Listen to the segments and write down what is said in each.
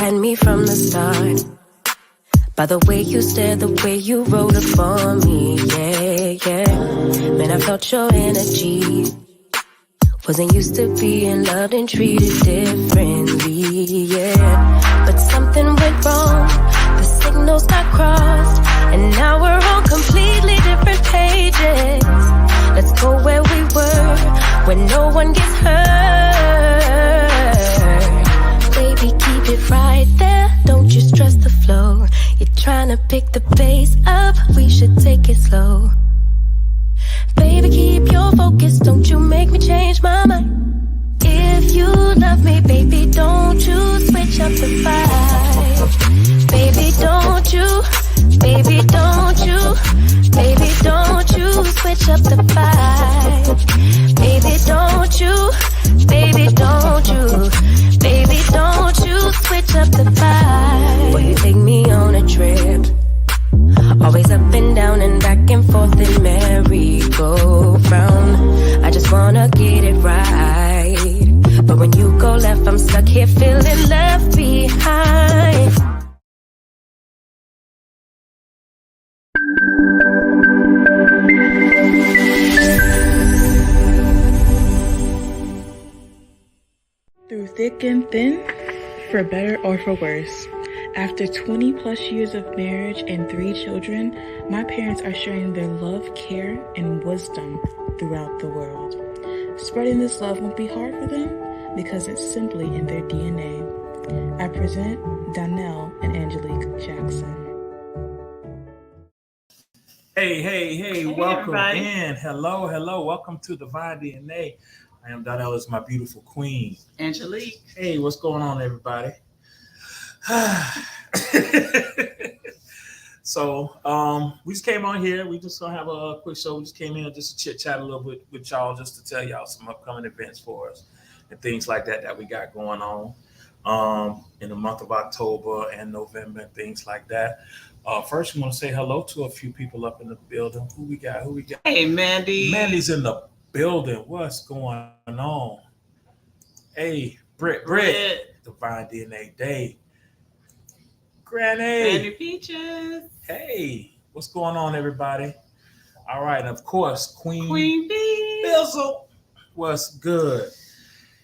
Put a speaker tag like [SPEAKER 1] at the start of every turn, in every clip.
[SPEAKER 1] had me from the start. By the way you stared, the way you wrote it for me, yeah. Man, I felt your energy. Wasn't used to being loved and treated differently, yeah. But something went wrong, the signals got crossed, and now we're on completely different pages. Let's go where we were, where no one gets hurt. Baby, keep it right there, don't you stress the flow. You're trying to pick the pace up, we should take it slow. Baby, keep your focus, don't you make me change my mind. If you love me, baby, don't you switch up the vibe. Baby, don't you, baby, don't you, baby, don't you switch up the vibe. Baby, don't you, baby, don't you, baby, don't you switch up the vibe. Will you take me on a trip? Always up and down and back and forth in merry-go-round. I just wanna get it right, but when you go left, I'm stuck here feeling left behind.
[SPEAKER 2] Through thick and thin, for better or for worse. After 20 plus years of marriage and 3 children, my parents are sharing their love, care, and wisdom throughout the world. Spreading this love won't be hard for them because it's simply in their DNA. I present Donnell and Angelic Jackson.
[SPEAKER 3] Hey, welcome everybody. In. Hello. Welcome to Divine DNA. I am Donnell, is my beautiful queen.
[SPEAKER 4] Angelique.
[SPEAKER 3] Hey, what's going on, everybody? So we just came on here. We just gonna have a quick show. We just came in just to chit chat a little bit with y'all, just to tell y'all some upcoming events for us and things like that we got going on in the month of October and November and things like that. First, we want to say hello to a few people up in the building. Who we got?
[SPEAKER 4] Hey, Mandy.
[SPEAKER 3] Mandy's in the building. What's going on? Hey, Britt. Divine DNA Day.
[SPEAKER 4] Granny Peaches.
[SPEAKER 3] Hey, what's going on, everybody? All right, and of course,
[SPEAKER 4] Queen B.
[SPEAKER 3] Bizzle. What's good?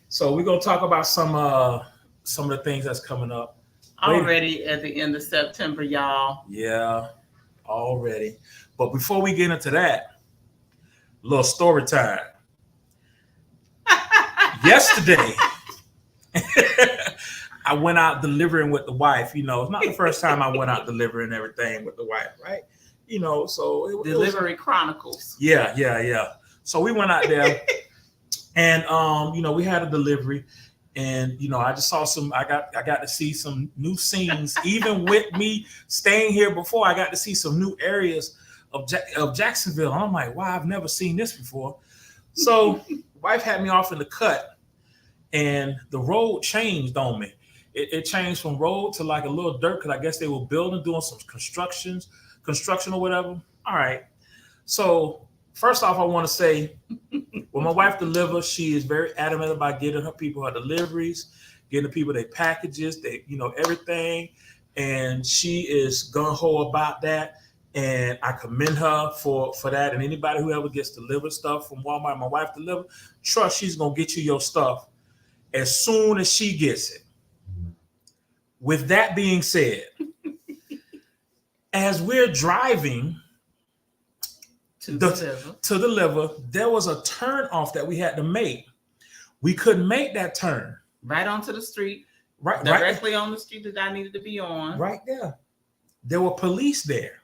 [SPEAKER 3] So we're gonna talk about some of the things that's coming up.
[SPEAKER 4] Already at the end of September, y'all.
[SPEAKER 3] Yeah, already. But before we get into that, a little story time. Yesterday, I went out delivering with the wife. You know, it's not the first time I went out delivering everything with the wife, right? You know, so
[SPEAKER 4] Delivery Chronicles.
[SPEAKER 3] Yeah. So we went out there, and you know, we had a delivery, and you know, I just saw I got to see some new scenes. Even with me staying here before, I got to see some new areas of Jacksonville. And I'm like, wow, I've never seen this before. So, wife had me off in the cut, and the road changed on me. It changed from road to like a little dirt, because I guess they were doing some construction or whatever. All right. So first off, I want to say, when my wife delivers, she is very adamant about getting her people her deliveries, getting the people their packages, everything. And she is gung-ho about that. And I commend her for that. And anybody who ever gets delivered stuff from Walmart, my wife delivered, trust she's going to get you your stuff as soon as she gets it. With that being said, as we're driving to deliver, there was a turn off that we had to make. We couldn't make that turn.
[SPEAKER 4] Right onto the street.
[SPEAKER 3] Directly
[SPEAKER 4] on the street that I needed to be on.
[SPEAKER 3] Right there. There were police there.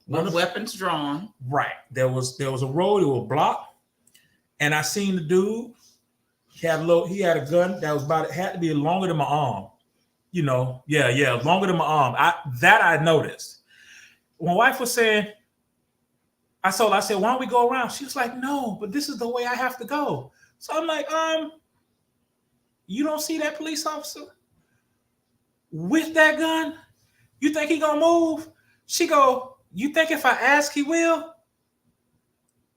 [SPEAKER 4] With weapons drawn.
[SPEAKER 3] Right. There was a road, it was blocked. And I seen the dude. He had a gun that had to be longer than my arm. You know, yeah, longer than my arm. I noticed. My wife was saying, I said, why don't we go around? She was like, no, but this is the way I have to go. So I'm like, you don't see that police officer with that gun? You think he gonna move? She go, you think if I ask he will?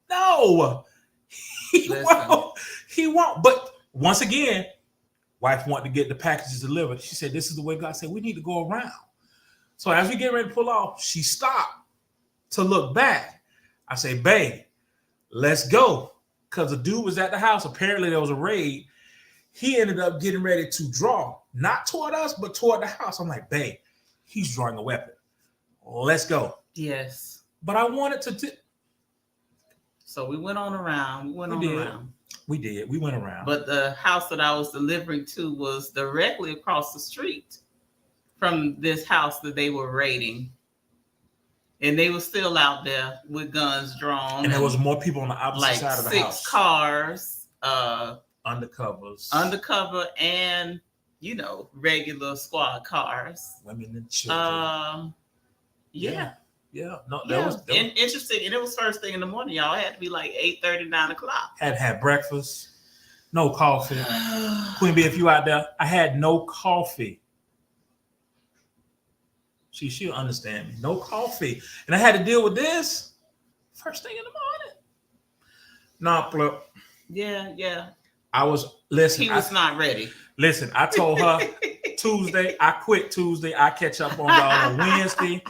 [SPEAKER 3] No, he won't. But once again, Wife wanted to get the packages delivered. She said, this is the way God said, we need to go around. So as we get ready to pull off, she stopped to look back. I say, babe, let's go. Because the dude was at the house. Apparently there was a raid. He ended up getting ready to draw, not toward us, but toward the house. I'm like, babe, he's drawing a weapon. Let's go.
[SPEAKER 4] Yes.
[SPEAKER 3] But I wanted to.
[SPEAKER 4] So we went on around.
[SPEAKER 3] We did. We went around.
[SPEAKER 4] But the house that I was delivering to was directly across the street from this house that they were raiding. And they were still out there with guns drawn.
[SPEAKER 3] And there was more people on the opposite side of the house.
[SPEAKER 4] 6 cars.
[SPEAKER 3] Undercover
[SPEAKER 4] and, regular squad cars.
[SPEAKER 3] Women and children.
[SPEAKER 4] Yeah.
[SPEAKER 3] Yeah. No,
[SPEAKER 4] Yeah.
[SPEAKER 3] that was
[SPEAKER 4] interesting. And it was first thing in the morning, y'all. It had to be like 8:30, 9 o'clock.
[SPEAKER 3] Had breakfast. No coffee. Queen Bee, if you out there, I had no coffee. She'll understand me. No coffee. And I had to deal with this first thing in the morning. Nah,
[SPEAKER 4] Yeah.
[SPEAKER 3] I was, listen.
[SPEAKER 4] He was not ready.
[SPEAKER 3] Listen, I told her Tuesday, I quit Tuesday. I catch up on y'all on Wednesday.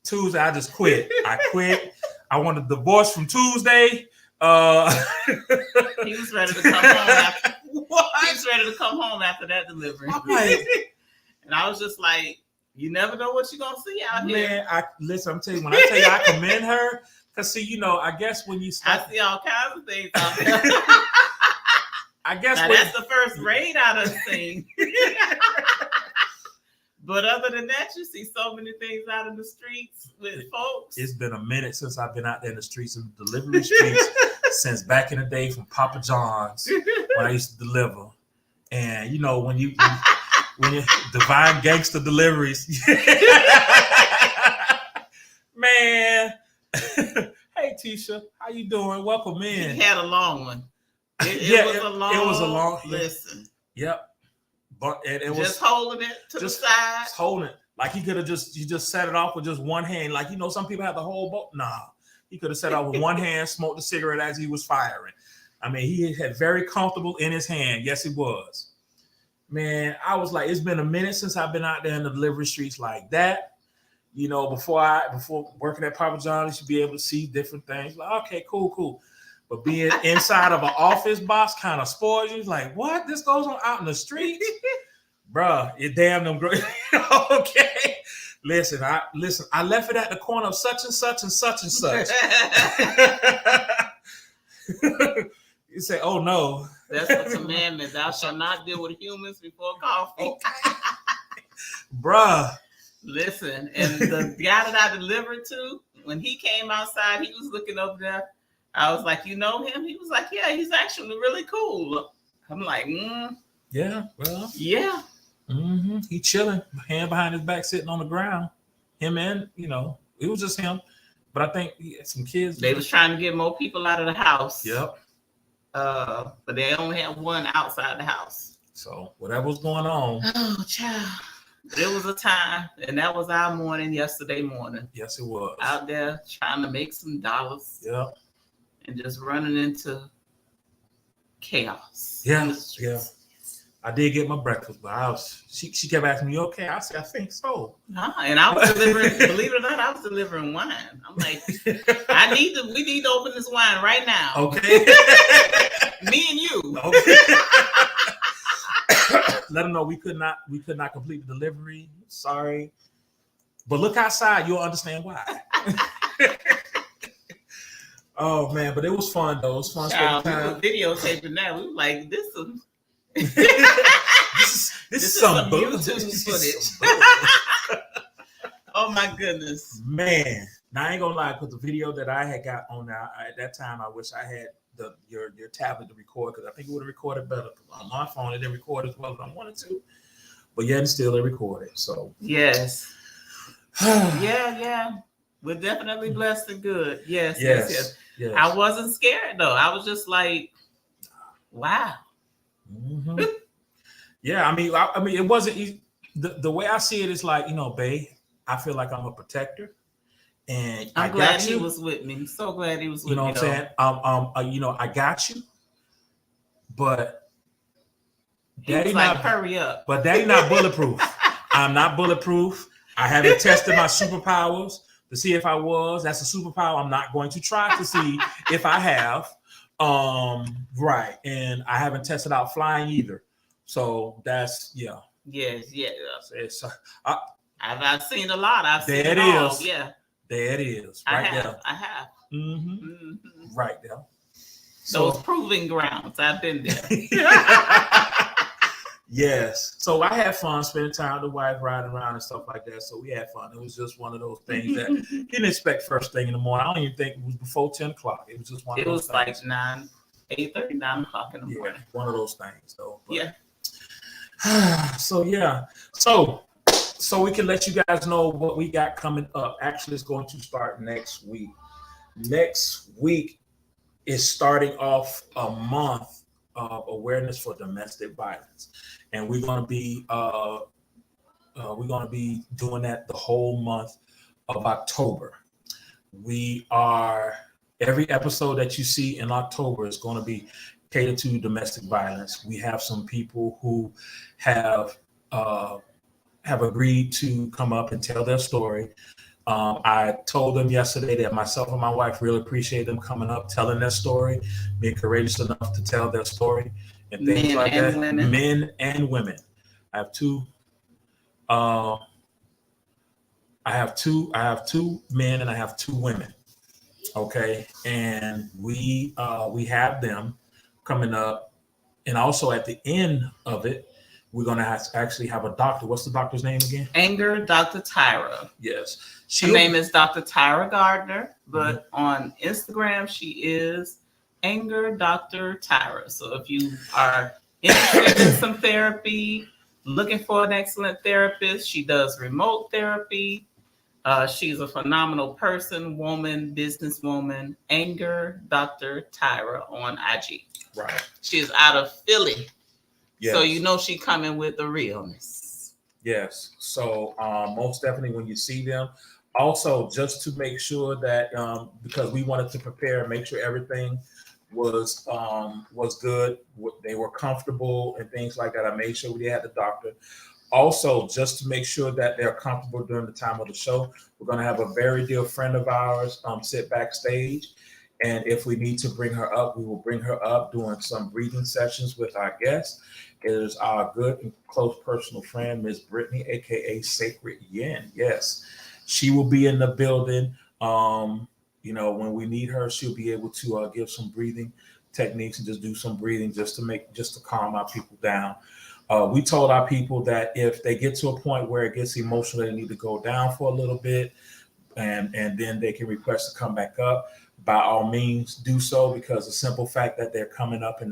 [SPEAKER 3] Tuesday, I just quit. I quit. I wanted a divorce from Tuesday.
[SPEAKER 4] He was ready to come home after.
[SPEAKER 3] What?
[SPEAKER 4] He was ready to come home after that delivery.
[SPEAKER 3] Right.
[SPEAKER 4] And I was just like, you never know what you're gonna see out here.
[SPEAKER 3] Man, I'm telling you, when I tell you I commend her, because see, I guess when you start,
[SPEAKER 4] I see all kinds of things out there.
[SPEAKER 3] I guess
[SPEAKER 4] now, that's the first raid I done seen. But other than that, you see so many things out in the streets with folks.
[SPEAKER 3] It's been a minute since I've been out there in the streets and delivery streets since back in the day from Papa John's when I used to deliver. And when you divine gangster deliveries, man. Hey Tisha, how you doing? Welcome in.
[SPEAKER 4] He had a long one. It was a long.
[SPEAKER 3] Listen. Yep. But it was
[SPEAKER 4] just holding it to the side.
[SPEAKER 3] Just holding it. Like he could have just set it off with just one hand. Like, some people have the whole boat. Nah. He could have set it off with one hand, smoked the cigarette as he was firing. I mean, he had very comfortable in his hand. Yes, it was. Man, I was like, it's been a minute since I've been out there in the delivery streets like that. Before working at Papa John's, you should be able to see different things. Like, okay, cool. But being inside of an office box kind of spoils you. Like, what? This goes on out in the streets? Bruh, it damn them great. Okay. Listen, I left it at the corner of such and such and such and such. You say, oh no.
[SPEAKER 4] That's a commandment. Thou shalt not deal with humans before coffee.
[SPEAKER 3] Okay. Bruh.
[SPEAKER 4] Listen, and the guy that I delivered to, when he came outside, he was looking over there. I was like, you know him? He was like, yeah, he's actually really cool. I'm like,
[SPEAKER 3] Yeah, well.
[SPEAKER 4] Yeah.
[SPEAKER 3] Mm-hmm. He chilling, hand behind his back, sitting on the ground. Him and, it was just him. But I think he had some kids.
[SPEAKER 4] They was trying to get more people out of the house.
[SPEAKER 3] Yep.
[SPEAKER 4] But they only had one outside the house.
[SPEAKER 3] So whatever was going on.
[SPEAKER 4] Oh, child. There was a time, and that was our morning yesterday morning.
[SPEAKER 3] Yes, it was.
[SPEAKER 4] Out there trying to make some dollars.
[SPEAKER 3] Yep.
[SPEAKER 4] And just running into chaos.
[SPEAKER 3] Yeah. I did get my breakfast, but she kept asking me, you okay? I said, I think so.
[SPEAKER 4] And I was delivering, believe it or not, I was delivering wine. I'm like, we need to open this wine right now.
[SPEAKER 3] Okay.
[SPEAKER 4] Me and you.
[SPEAKER 3] Okay. Let them know we could not complete the delivery. Sorry. But look outside, you'll understand why. Oh man, but it was fun though. It was fun.
[SPEAKER 4] Child, we were videotaping that. We were like, this is
[SPEAKER 3] some
[SPEAKER 4] YouTube footage. Oh my goodness.
[SPEAKER 3] Man. Now I ain't gonna lie, because the video that I had got on there at that time, I wish I had your tablet to record, because I think it would have recorded better. On my phone, it didn't record as well as I wanted to. But yet and still it recorded. So
[SPEAKER 4] yes. Yeah. We're definitely blessed and good. Yes. I wasn't scared though. I was just like, wow.
[SPEAKER 3] Mm-hmm. Yeah, I mean, it wasn't easy. The way I see it is like, babe, I feel like I'm a protector, and
[SPEAKER 4] I'm glad he was with me. So glad he was with me.
[SPEAKER 3] You know what I'm saying? I got you, but
[SPEAKER 4] He was like, hurry up.
[SPEAKER 3] But Daddy not bulletproof. I'm not bulletproof. I haven't tested my superpowers to see if I was. That's a superpower I'm not going to try to see if I have. Right. And I haven't tested out flying either. So that's, yeah.
[SPEAKER 4] Yes.
[SPEAKER 3] It's,
[SPEAKER 4] I've seen a lot. I've seen
[SPEAKER 3] it
[SPEAKER 4] all.
[SPEAKER 3] is.
[SPEAKER 4] Yeah.
[SPEAKER 3] There it is. Right there.
[SPEAKER 4] I have.
[SPEAKER 3] Mm-hmm.
[SPEAKER 4] Mm-hmm.
[SPEAKER 3] Right there.
[SPEAKER 4] Those proving grounds. I've been there.
[SPEAKER 3] Yes. So I had fun spending time with the wife, riding around and stuff like that. So we had fun. It was just one of those things that you didn't expect first thing in the morning. I don't even think it was before 10 o'clock. It was just one of those things.
[SPEAKER 4] It was like 8:30, 9 o'clock in the morning.
[SPEAKER 3] One of those things, though. But,
[SPEAKER 4] yeah.
[SPEAKER 3] So, yeah. So we can let you guys know what we got coming up. Actually, it's going to start next week. Next week is starting off a month of awareness for domestic violence, and we're going to be doing that the whole month of October. Every episode that you see in October is going to be catered to domestic violence. We have some people who have agreed to come up and tell their story. I told them yesterday that myself and my wife really appreciate them coming up, telling their story, being courageous enough to tell their story, and things
[SPEAKER 4] Men
[SPEAKER 3] like
[SPEAKER 4] and
[SPEAKER 3] that.
[SPEAKER 4] women.
[SPEAKER 3] Men and women. I have two men and I have two women. Okay, and we have them coming up, and also at the end of it, we're going to actually have a doctor. What's the doctor's name again?
[SPEAKER 4] Anger Dr. Tyra.
[SPEAKER 3] Yes.
[SPEAKER 4] Her name is Dr. Tyra Gardner, but on Instagram, she is Anger Dr. Tyra. So if you are interested in some therapy, looking for an excellent therapist, she does remote therapy. She's a phenomenal person, woman, businesswoman. Anger Dr. Tyra on IG.
[SPEAKER 3] Right.
[SPEAKER 4] She's out of Philly.
[SPEAKER 3] Yes.
[SPEAKER 4] So you know she coming with the realness.
[SPEAKER 3] Yes. So most definitely when you see them. Also, just to make sure that because we wanted to prepare and make sure everything was good, they were comfortable and things like that. I made sure we had the doctor. Also, just to make sure that they're comfortable during the time of the show, we're going to have a very dear friend of ours sit backstage. And if we need to bring her up, we will bring her up doing some breathing sessions with our guests. It is our good and close personal friend, Miss Brittany, aka Sacred Yin. Yes, she will be in the building. When we need her, she'll be able to give some breathing techniques and just do some breathing just to calm our people down. We told our people that if they get to a point where it gets emotional, they need to go down for a little bit, and then they can request to come back up. By all means, do so, because the simple fact that they're coming up and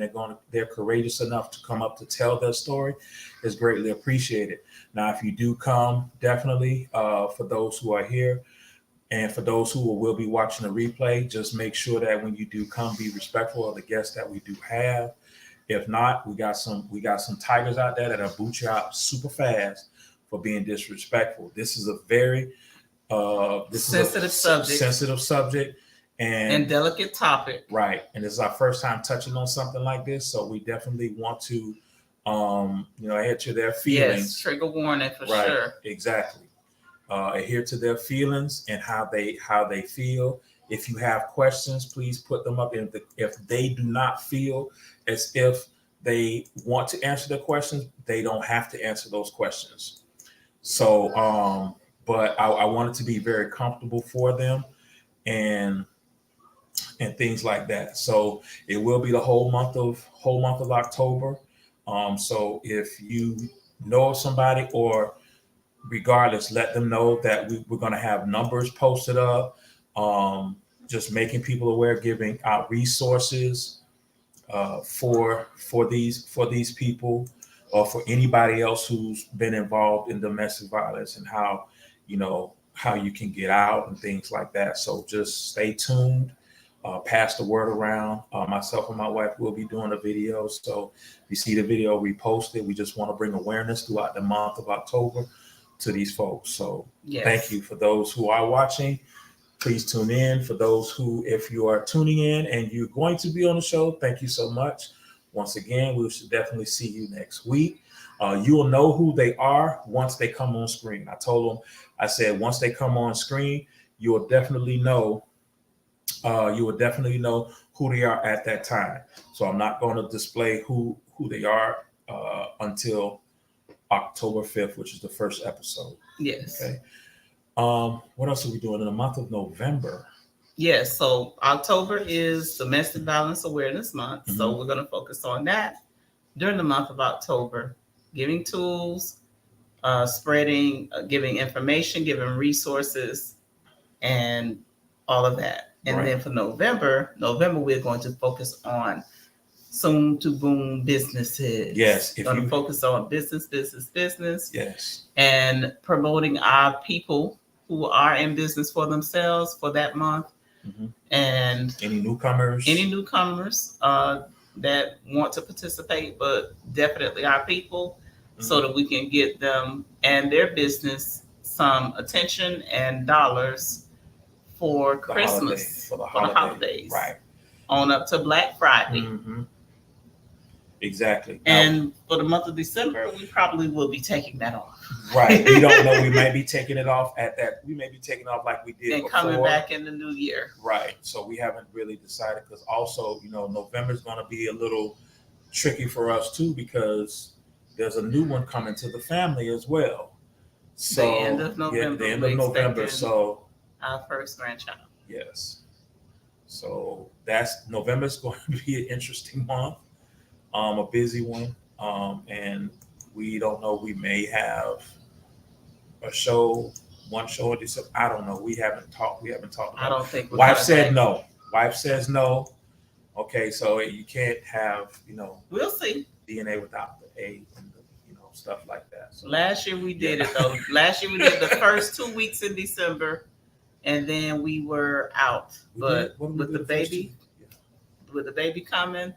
[SPEAKER 3] they're courageous enough to come up to tell their story is greatly appreciated. Now, if you do come, definitely for those who are here and for those who will be watching the replay, just make sure that when you do come, be respectful of the guests that we do have. If not, we got some tigers out there that'll boot you out super fast for being disrespectful. This is a very sensitive subject. And
[SPEAKER 4] delicate topic.
[SPEAKER 3] Right. And this is our first time touching on something like this. So we definitely want to, adhere to their feelings.
[SPEAKER 4] Yes, trigger warning for sure.
[SPEAKER 3] Exactly. Adhere to their feelings and how they feel. If you have questions, please put them up. If they do not feel as if they want to answer the questions, they don't have to answer those questions. So, but I want it to be very comfortable for them and things like that. So it will be the whole month of October. So if you know of somebody, or regardless, let them know that we're going to have numbers posted up, just making people aware, giving out resources for these people, or for anybody else who's been involved in domestic violence, and how you can get out and things like that. So just stay tuned. Pass the word around. Myself and my wife will be doing a video. So if you see the video, repost it. We just want to bring awareness throughout the month of October to these folks. So Thank you for those who are watching. Please tune in. For those who, if you are tuning in and you're going to be on the show, thank you so much Once again, we should definitely see you next week. You will know who they are once they come on screen. I told them, I said, once they come on screen, you will definitely know. You will definitely know who they are at that time. So I'm not going to display who they are until October 5th, which is the first episode.
[SPEAKER 4] Yes.
[SPEAKER 3] Okay. What else are we doing in the month of November?
[SPEAKER 4] Yes, so October is Domestic Violence Awareness Month.
[SPEAKER 3] Mm-hmm.
[SPEAKER 4] So we're going to focus on that during the month of October, giving tools, spreading, giving information, giving resources, and all of that. And then for November, we're going to focus on soon to boom businesses.
[SPEAKER 3] Yes.
[SPEAKER 4] Going to focus on business.
[SPEAKER 3] Yes.
[SPEAKER 4] And promoting our people who are in business for themselves for that month.
[SPEAKER 3] Mm-hmm.
[SPEAKER 4] And
[SPEAKER 3] any newcomers
[SPEAKER 4] that want to participate, but definitely our people, so that we can get them and their business some attention and dollars for Christmas,
[SPEAKER 3] for the
[SPEAKER 4] holidays,
[SPEAKER 3] right
[SPEAKER 4] on up to Black Friday.
[SPEAKER 3] Mm-hmm. Exactly.
[SPEAKER 4] And for the month of December, we probably will be taking that off.
[SPEAKER 3] Right. We don't know. We may be taking it off at that. We may be taking it off like we did
[SPEAKER 4] and
[SPEAKER 3] before.
[SPEAKER 4] Coming back in the new year.
[SPEAKER 3] Right. So we haven't really decided, because also, November is going to be a little tricky for us too, because there's a new one coming to the family as well. So
[SPEAKER 4] the end of November.
[SPEAKER 3] The end of November. So
[SPEAKER 4] our first grandchild.
[SPEAKER 3] Yes. So November's going to be an interesting month, a busy one, and we don't know. We may have one show in December. I don't know. We haven't talked about it.
[SPEAKER 4] I don't think.
[SPEAKER 3] Wife said no. Wife says no. Okay, so you can't have
[SPEAKER 4] We'll see.
[SPEAKER 3] DNA without the A and stuff like that. So,
[SPEAKER 4] last year we did it though. Last year we did the first 2 weeks in December, and then we were out. But with the baby coming,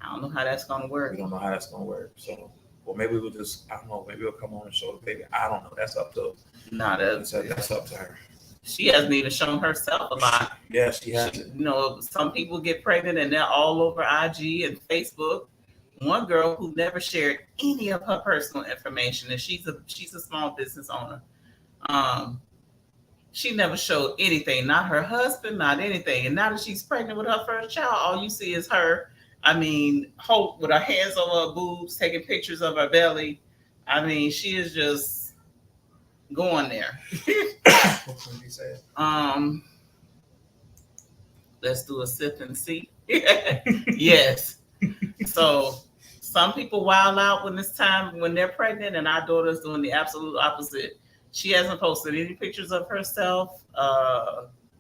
[SPEAKER 4] I don't know how that's gonna work.
[SPEAKER 3] We don't know how that's gonna work. So, well, maybe we'll just, I don't know. Maybe we'll come on and show the baby. I don't know. That's up to. That's up to her.
[SPEAKER 4] She hasn't even shown herself a lot.
[SPEAKER 3] Yes, she hasn't.
[SPEAKER 4] Some people get pregnant and they're all over IG and Facebook. One girl who never shared any of her personal information, and she's a small business owner. She never showed anything, not her husband, not anything. And now that she's pregnant with her first child, all you see is her. Hope with her hands on her boobs, taking pictures of her belly. She is just going there.
[SPEAKER 3] What can you say?
[SPEAKER 4] Let's do a sip and see. Yes. So some people wild out when it's time, when they're pregnant, and our daughter's doing the absolute opposite. She hasn't posted any pictures of herself,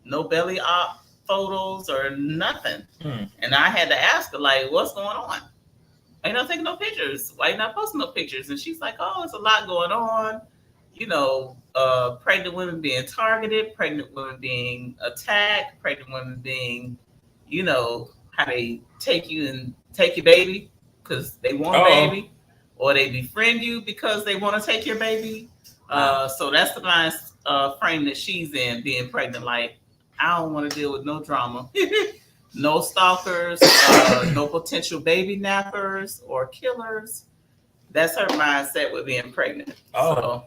[SPEAKER 4] no belly op photos or nothing. And I had to ask her, like, what's going on? Why you not taking no pictures? Why you not posting no pictures? And she's like, oh, it's a lot going on. Pregnant women being targeted, pregnant women being attacked, pregnant women being, how they take you and take your baby because they want a baby, or they befriend you because they want to take your baby. So that's the nice frame that she's in, being pregnant. Like, I don't want to deal with no drama. No stalkers, no potential baby nappers or killers. That's her mindset with being pregnant. So,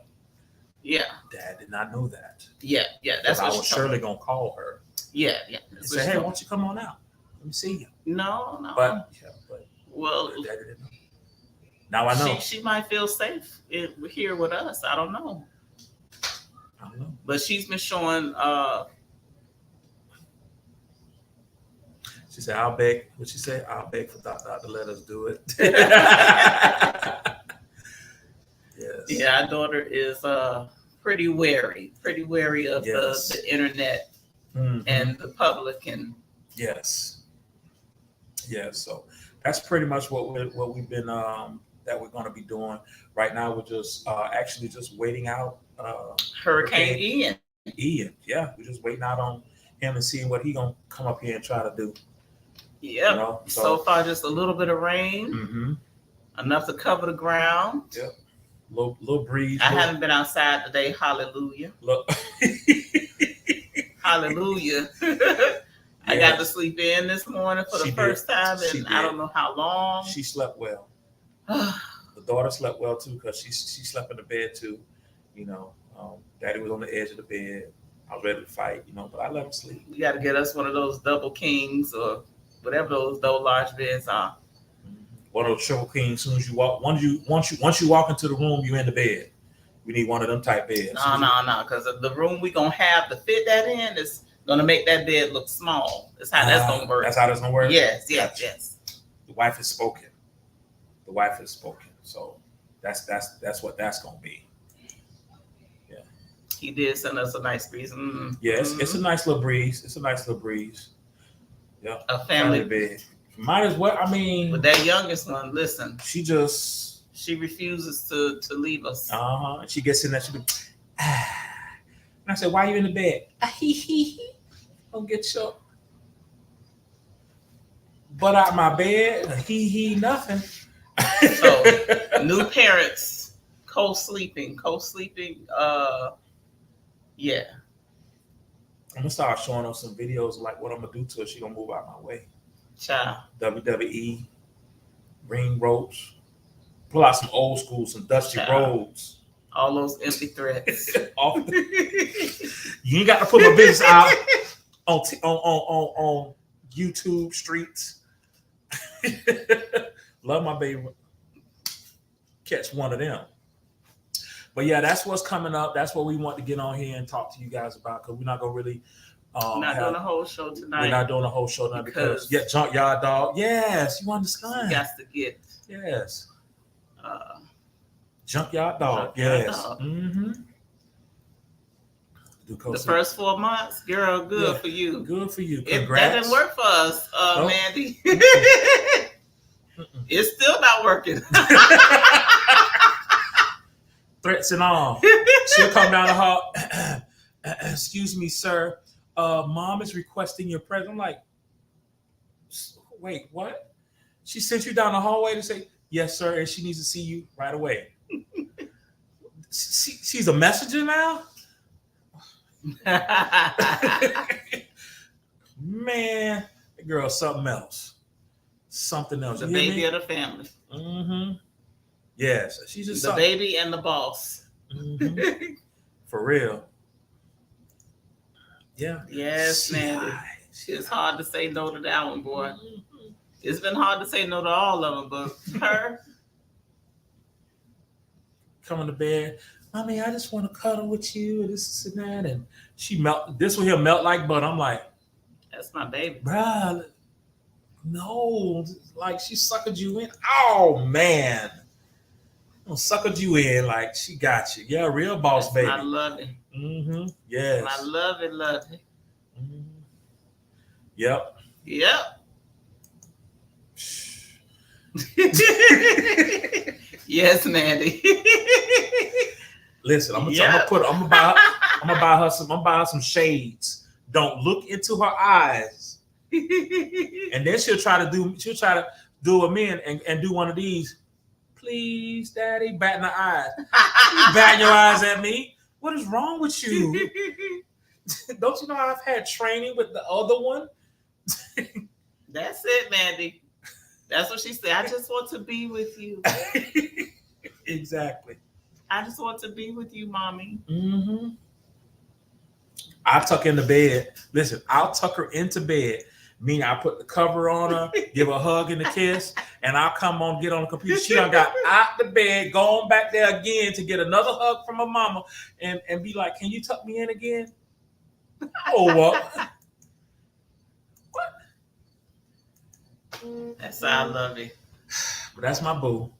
[SPEAKER 4] yeah.
[SPEAKER 3] Dad did not know that.
[SPEAKER 4] Yeah. That's what
[SPEAKER 3] I was surely going to call her.
[SPEAKER 4] Yeah.
[SPEAKER 3] And say, hey, why don't you come on out? Let me see you.
[SPEAKER 4] No.
[SPEAKER 3] But
[SPEAKER 4] well,
[SPEAKER 3] Daddy didn't know. Now I know.
[SPEAKER 4] She might feel safe here with us. I don't know. But she's been showing.
[SPEAKER 3] She said, "I'll beg." What she said? "I'll beg for Doc to let us do it." Yes.
[SPEAKER 4] Yeah, our daughter is pretty wary of the internet and the public and.
[SPEAKER 3] Yes. So that's pretty much what we've been that we're going to be doing right now. We're just actually just waiting out
[SPEAKER 4] Hurricane Ian.
[SPEAKER 3] Yeah, we're just waiting out on him and seeing what he gonna come up here and try to do.
[SPEAKER 4] Yeah. So far, just a little bit of rain, enough to cover the ground.
[SPEAKER 3] Yep. Little breeze.
[SPEAKER 4] I haven't been outside today. Hallelujah.
[SPEAKER 3] Look.
[SPEAKER 4] Hallelujah. I got to sleep in this morning for the first time in I don't know how long.
[SPEAKER 3] She slept well. The daughter slept well too because she slept in the bed too. You know, Daddy was on the edge of the bed. I was ready to fight, you know, but I let him sleep.
[SPEAKER 4] You got to get us one of those double kings or whatever those large beds are.
[SPEAKER 3] One of those triple kings. As soon as you walk, once you walk into the room, you in the bed. We need one of them type beds.
[SPEAKER 4] No, because the room we gonna have to fit that in is gonna make that bed look small. That's how that's gonna work.
[SPEAKER 3] That's how that's gonna work.
[SPEAKER 4] Yes.
[SPEAKER 3] The wife has spoken. So that's what that's gonna be. Yeah.
[SPEAKER 4] He did send us a nice breeze. Mm-hmm.
[SPEAKER 3] Yes, it's a nice little breeze. Yeah.
[SPEAKER 4] A family
[SPEAKER 3] bed. Might as well. I mean,
[SPEAKER 4] with that youngest one, listen.
[SPEAKER 3] She
[SPEAKER 4] refuses to leave us.
[SPEAKER 3] She gets in there. She be, And I said, "Why are you in the bed?" Don't get your butt out my bed. Nothing.
[SPEAKER 4] So new parents co-sleeping. Yeah.
[SPEAKER 3] I'm gonna start showing her some videos of like what I'm gonna do to her. She gonna move out my way.
[SPEAKER 4] Child.
[SPEAKER 3] WWE, ring ropes, pull out some old school, some dusty roads.
[SPEAKER 4] All those empty threats.
[SPEAKER 3] You ain't got to put my business out on YouTube streets. Love my baby. Catch one of them. But yeah, that's what's coming up. That's what we want to get on here and talk to you guys about because we're not gonna really.
[SPEAKER 4] Doing a whole show tonight.
[SPEAKER 3] We're not doing a whole show tonight because Junkyard Dog. Yes, you understand.
[SPEAKER 4] Got to get.
[SPEAKER 3] Yes. Junkyard Dog. Yes. Mm-hmm.
[SPEAKER 4] The first 4 months, girl, good for you.
[SPEAKER 3] Good for you.
[SPEAKER 4] Congrats.
[SPEAKER 3] That
[SPEAKER 4] didn't work for us, Mandy. It's still not working.
[SPEAKER 3] Threats and all. She'll come down the hall. Excuse me, sir. Mom is requesting your presence. I'm like, wait, what? She sent you down the hallway to say, yes, sir, and she needs to see you right away. She's a messenger now? Man, that girl's something else. Something else.
[SPEAKER 4] The baby of the family.
[SPEAKER 3] Mm-hmm. Yes. She's just
[SPEAKER 4] the baby and the boss.
[SPEAKER 3] Mm-hmm. For real. Yeah.
[SPEAKER 4] Yes, man. It's hard to say no to that one, boy. Mm-hmm. It's been hard to say no to all of them, but her
[SPEAKER 3] coming to bed, Mommy, I just want to cuddle with you, and this and that, and she melt. This one here melt like butter. I'm like,
[SPEAKER 4] that's my baby,
[SPEAKER 3] bruh. No, like she suckered you in. Oh man, suckered you in like she got you. Yeah, real boss baby.
[SPEAKER 4] I love it.
[SPEAKER 3] Mm-hmm. Yes.
[SPEAKER 4] I love it.
[SPEAKER 3] Mm-hmm. Yep.
[SPEAKER 4] Yes, Mandy.
[SPEAKER 3] Listen, I'm gonna buy her some shades. Don't look into her eyes. And then she'll try to do a man and do one of these. Please, Daddy, batting her eyes. You batting your eyes at me. What is wrong with you? Don't you know I've had training with the other one?
[SPEAKER 4] That's it, Mandy. That's what she said. I just want to be with you.
[SPEAKER 3] Exactly.
[SPEAKER 4] I just want to be with you, Mommy.
[SPEAKER 3] Mm-hmm. I'll tuck in the bed. Listen, I'll tuck her into bed. Meaning I put the cover on her, give her a hug and a kiss, and I'll come on, get on the computer. She done got out the bed, going back there again to get another hug from her mama and be like, can you tuck me in again? Oh, what?
[SPEAKER 4] That's how I love it.
[SPEAKER 3] But that's my boo.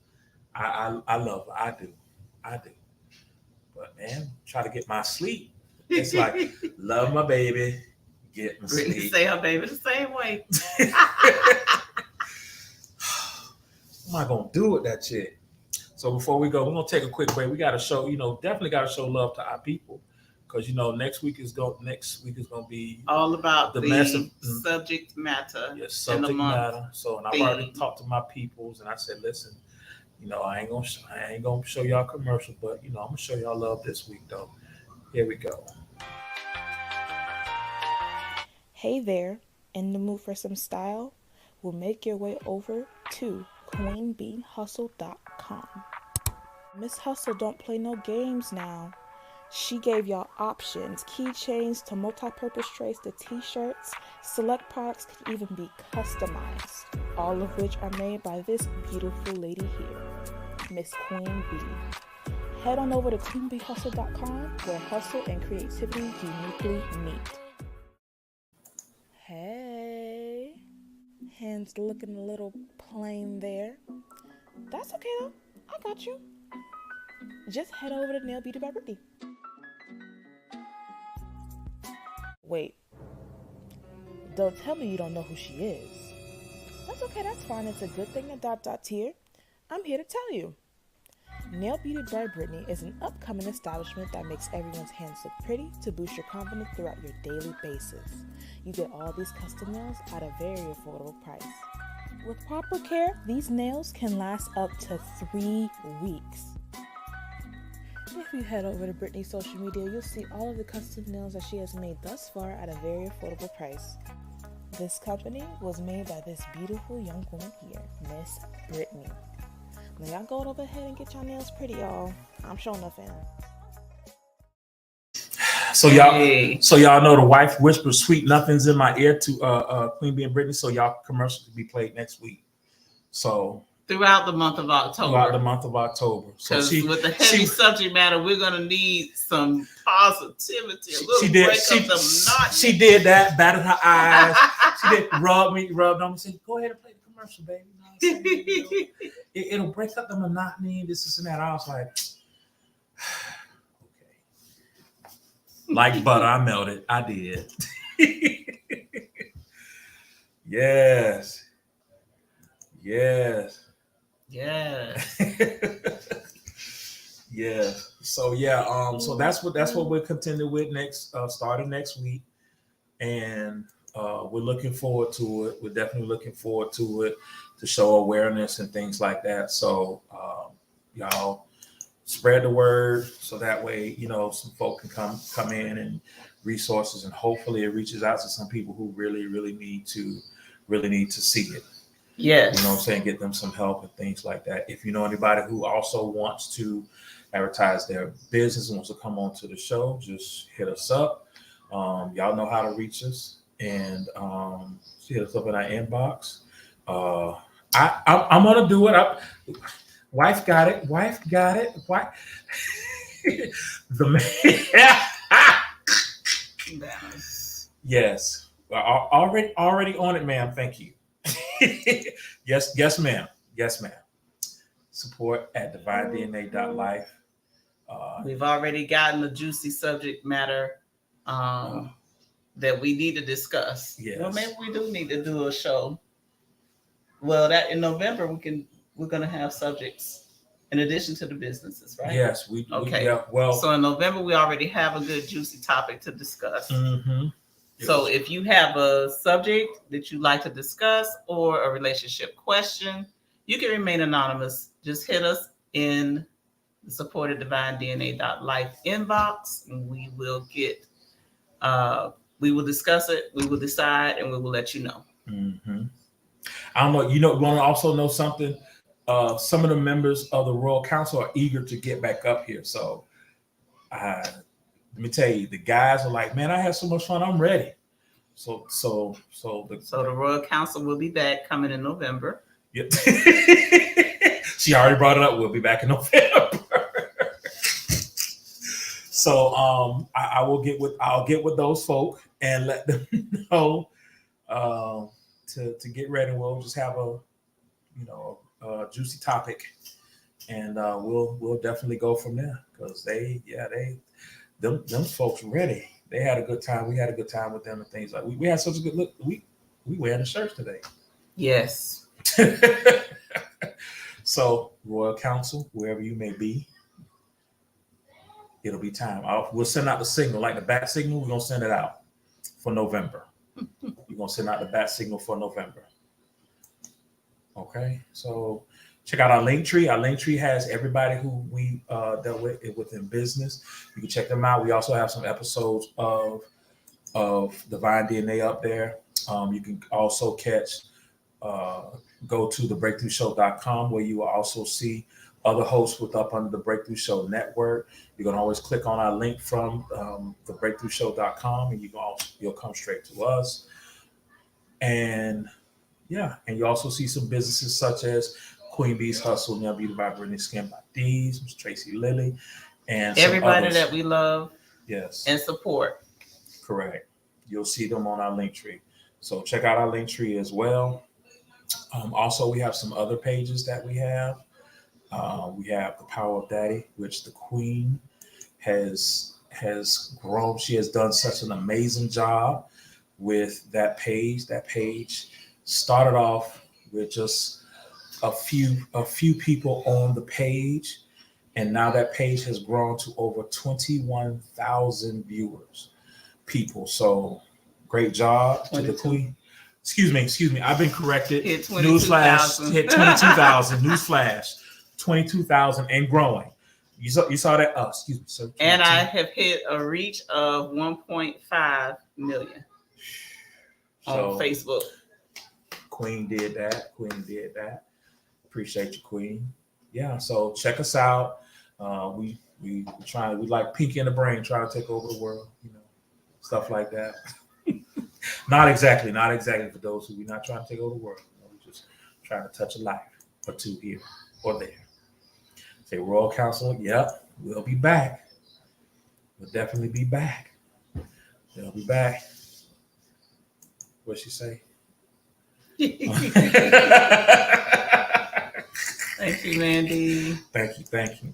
[SPEAKER 3] I love her. I do. But man, try to get my sleep. It's like, love my baby. Get my
[SPEAKER 4] Brittany
[SPEAKER 3] sleep.
[SPEAKER 4] say her baby the same way.
[SPEAKER 3] What am I gonna do with that shit? So before we go, we're gonna take a quick break. We gotta show, definitely gotta show love to our people. Because next week is gonna be all about
[SPEAKER 4] the subject matter.
[SPEAKER 3] Yes, subject matter. So and I've already talked to my peoples and I said, listen, I ain't gonna show y'all commercial, but I'm gonna show y'all love this week though. Here we go.
[SPEAKER 5] Hey there,
[SPEAKER 2] In the mood for some style? Well, make your way over to queenbeehustle.com. Miss Hustle don't play no games now. She gave y'all options, keychains to multi-purpose trays to t-shirts. Select products can even be customized, all of which are made by this beautiful lady here, Miss Queen Bee. Head on over to queenbeehustle.com where hustle and creativity uniquely meet. Hey, hands looking a little plain there. That's okay though, I got you. Just head over to Nail Beauty by Brittany. Wait, don't tell me you don't know who she is. That's okay, that's fine. It's a good thing that ... here. I'm here to tell you. Nail Beauty by Brittany is an upcoming establishment that makes everyone's hands look pretty to boost your confidence throughout your daily basis. You get all these custom nails at a very affordable price. With proper care, these nails can last up to 3 weeks. If you head over to Brittany's social media, you'll see all of the custom nails that she has made thus far at a very affordable price. This company was made by this beautiful young woman here, Miss Brittany. Now y'all go over ahead and get your nails pretty, y'all. I'm showing up in.
[SPEAKER 3] So y'all know the wife whispers sweet nothings in my ear to Queen Bee and Brittany. So y'all commercial to be played next week. So
[SPEAKER 4] throughout the month of October.
[SPEAKER 3] So
[SPEAKER 4] with the heavy subject matter, we're gonna need some positivity.
[SPEAKER 3] She did that, batted her eyes. She did rubbed on me, said, "Go ahead and play the commercial, baby." You know it'll break up the monotony. This and that. I was like, okay. Like butter, I melted. I did. Yes. Yeah. So so that's what we're contending with next, starting next week, and we're looking forward to it. We're definitely looking forward to it to show awareness and things like that. So y'all spread the word so that way some folk can come in and resources, and hopefully it reaches out to some people who really need to see it.
[SPEAKER 4] Yes.
[SPEAKER 3] You know what I'm saying? Get them some help and things like that. If you know anybody who also wants to advertise their business and wants to come on to the show, just hit us up. Y'all know how to reach us, and hit us up in our inbox. I'm gonna do it. Wife got it. Wife. The man. Yes. Already on it, ma'am. Thank you. Yes, ma'am. Support at divinedna.life.
[SPEAKER 4] We've already gotten the juicy subject matter that we need to discuss.
[SPEAKER 3] Yes.
[SPEAKER 4] Well, maybe we do need to do a show. Well, that in November we're gonna have subjects in addition to the businesses, right?
[SPEAKER 3] Yes, we.
[SPEAKER 4] Okay.
[SPEAKER 3] Yeah, well,
[SPEAKER 4] so in November we already have a good juicy topic to discuss.
[SPEAKER 3] Mm-hmm.
[SPEAKER 4] So if you have a subject that you'd like to discuss or a relationship question, you can remain anonymous. Just hit us in the support at divinedna.life inbox, and we will discuss it, we will decide, and we will let you know.
[SPEAKER 3] Mm-hmm. I don't know. You want to also know something? Some of the members of the Royal Council are eager to get back up here. So let me tell you, the guys are like, man, I had so much fun. I'm ready. So the
[SPEAKER 4] Royal Council will be back coming in November.
[SPEAKER 3] Yep. She already brought it up. We'll be back in November. So I'll get with those folk and let them know to get ready. We'll just have a juicy topic, and we'll definitely go from there, because them folks ready. They had a good time. We had a good time with them and things like. We had such a good look. We wearing the shirts today.
[SPEAKER 4] Yes.
[SPEAKER 3] So Royal Council, wherever you may be, it'll be time. We'll send out the signal, like the bat signal. We're gonna send it out for November. We're gonna send out the bat signal for November. Okay, so check out our link tree. Our link tree has everybody who we dealt with within business. You can check them out. We also have some episodes of Divine DNA up there. You can also go to thebreakthroughshow.com where you will also see other hosts with up under the Breakthrough Show Network. You can always click on our link from thebreakthroughshow.com and you'll come straight to us. And yeah, and you also see some businesses such as Queen Bee's Hustle, Now Beauty by Brittany, Skin by D's, Miss Tracy Lilly, and
[SPEAKER 4] Everybody
[SPEAKER 3] some others
[SPEAKER 4] that we love
[SPEAKER 3] yes,
[SPEAKER 4] and support.
[SPEAKER 3] correct. You'll see them on our link tree. So check out our link tree as well. Also, we have some other pages that we have. We have the Power of Daddy, which the Queen has grown. She has done such an amazing job with that page. That page started off with just a few people on the page, and now that page has grown to over 21,000 people. So great job 22. To the Queen. Excuse me. I've been corrected.
[SPEAKER 4] Hit 22,000.
[SPEAKER 3] Hit 22,000. Newsflash. 22,000 and growing. You saw that? Oh, excuse me. So
[SPEAKER 4] and I have hit a reach of 1.5 million on Facebook.
[SPEAKER 3] Queen did that. Appreciate you, Queen. Yeah. So check us out. We like Pinky in the Brain, trying to take over the world. Stuff like that. Not exactly for those who we're not trying to take over the world. We're just trying to touch a life or two here or there. Say Royal Council, yep, we'll be back. We'll definitely be back. They'll be back. What'd she say?
[SPEAKER 4] Thank you, Mandy.
[SPEAKER 3] Thank you.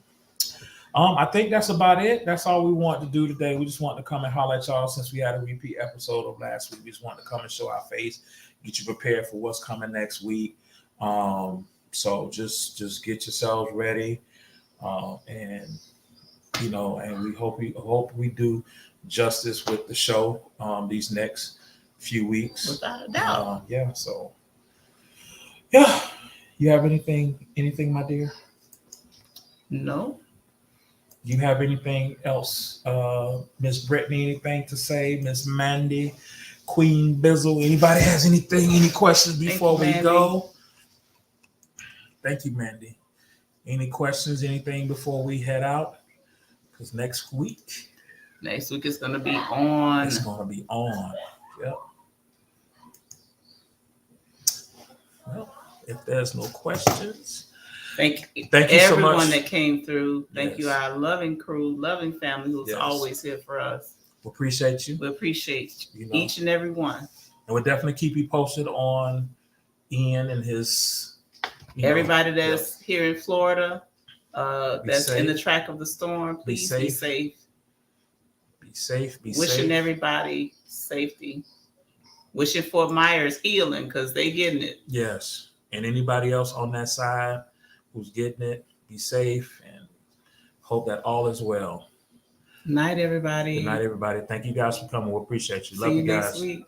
[SPEAKER 3] I think that's about it. That's all we want to do today. We just want to come and holler at y'all since we had a repeat episode of last week. We just want to come and show our face, get you prepared for what's coming next week. So just get yourselves ready. And we hope we do justice with the show these next few weeks.
[SPEAKER 4] Without a doubt.
[SPEAKER 3] So you have anything, my dear?
[SPEAKER 4] No.
[SPEAKER 3] You have anything else, Miss Brittany? Anything to say, Miss Mandy, Queen Bizzle? Anybody has anything? Any questions before we go? Thank you, Mandy. Any questions? Anything before we head out? Because next week
[SPEAKER 4] is going to be on.
[SPEAKER 3] It's going to be on. Yep. Well, if there's no questions.
[SPEAKER 4] Thank you
[SPEAKER 3] everyone
[SPEAKER 4] so much. That came through. Thank you, our loving crew, loving family who's always here for us.
[SPEAKER 3] We appreciate you.
[SPEAKER 4] We appreciate each and every one. And
[SPEAKER 3] we'll definitely keep you posted on Ian and his...
[SPEAKER 4] Everybody that's here in Florida, that's in the track of the storm, please be safe.
[SPEAKER 3] Be safe.
[SPEAKER 4] Wishing everybody safety. Wishing Fort Myers healing because they getting it.
[SPEAKER 3] Yes. And anybody else on that side who's getting it, be safe and hope that all is well.
[SPEAKER 4] Night, everybody.
[SPEAKER 3] Good night, everybody. Thank you guys for coming. We appreciate you. Love you guys.
[SPEAKER 4] Next week.